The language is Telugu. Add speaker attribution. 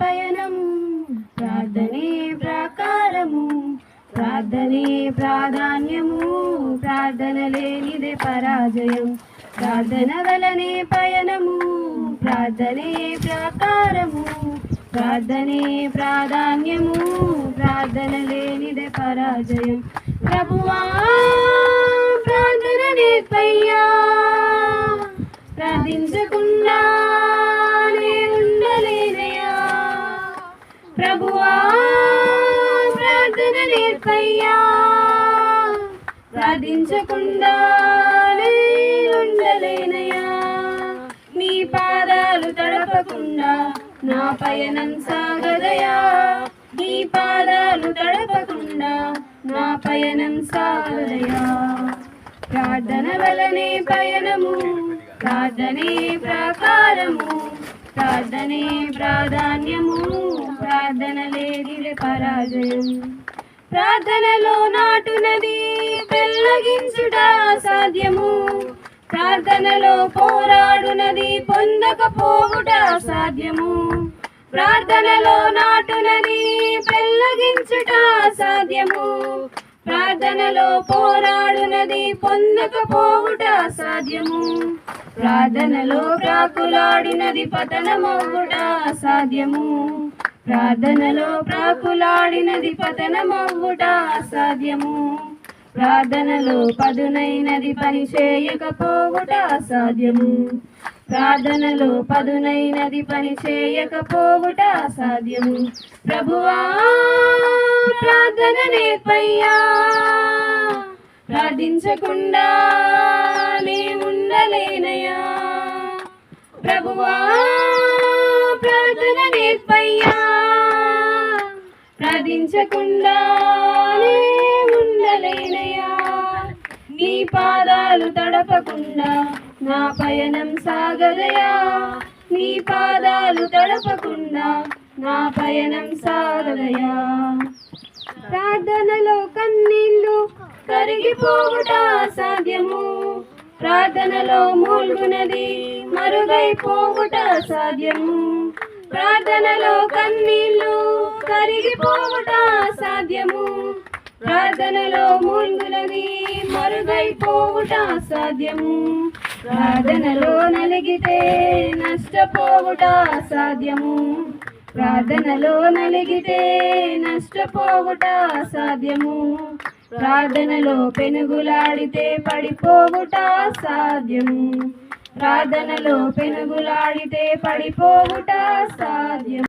Speaker 1: పయనము, ప్రార్థనే ప్రాకారము, ప్రార్థనే ప్రాధాన్యము, ప్రార్థన లేనిదే పరాజయం. ప్రార్థన వలనే పయనము, ప్రార్థనే ప్రాకారము, ప్రార్థనే ప్రాధాన్యము, ప్రార్థన లేనిదే పరాజయం. ప్రభువా ప్రార్థన నేర్పయ్యా, ప్రార్థించకుండా ఉండలేనయ్యా. ప్రభువా ప్రార్థన నేర్పయ్యా, ప్రార్థించకుండా ఉండలేనయ్యా. నీ పాదాలు తడపకుండా నా పయనం సాగదయా, నీ పాదాలు తడపకుండా నా పయనం సాగదయా. ప్రార్థన వలనే పయనము, ప్రార్థనే ప్రాకారము, ప్రార్థనే ప్రాధాన్యము, ప్రార్థన లేనిదే పరాజయం. ప్రార్థనలో నాటునది పెళ్ళగించుట అసాధ్యము, ప్రార్థనలో పోరాడునది పొందకపోవుట అసాధ్యము. ప్రార్థనలో నాటునది పెళ్ళగించుట అసాధ్యము, ప్రార్థనలో పోరాడునది పొందకపోవుట అసాధ్యము. ప్రార్థనలో ప్రాకులాడినది పతనమవుట అసాధ్యము, ప్రార్థనలో ప్రాకులాడినది పతనమవుట అసాధ్యము. ప్రార్థనలో పదునైనది పని చేయకపోవుట అసాధ్యము, ప్రార్థనలో పదునైనది పని చేయకపోవుట అసాధ్యము. ప్రభువా ప్రార్థన నేర్పయ్యా, ప్రార్థించకుండా నే ఉండలేనయ్యా. ప్రభువా ప్రార్థన నేర్పయ్యా, ప్రార్థించకుండా ఉండలేనయ్యా. నీ పాదాలు తడపకుండా నా పయనం సాగదయా, నీ పాదాలు తడపకుండా నా పయనం సాగదయా. ప్రార్థనలో కన్నీళ్ళు కరిగిపోవుట అసాధ్యము, ప్రార్థనలో మూల్గునది మరుగైపోవుట అసాధ్యము. ప్రార్థనలో కన్నీళ్ళు కరిగిపోవుట అసాధ్యము, ప్రార్థనలో మూల్గునది మరుగైపోవుట అసాధ్యము. ప్రార్థనలో నలిగితే నష్టపోవుట అసాధ్యము, ప్రార్థనలో నలిగితే నష్టపోవుట అసాధ్యము. ప్రార్థనలో పెనుగులాడితే పడిపోవుట అసాధ్యము, ప్రార్థనలో పెనుగులాడితే పడిపోవుట అసాధ్యము.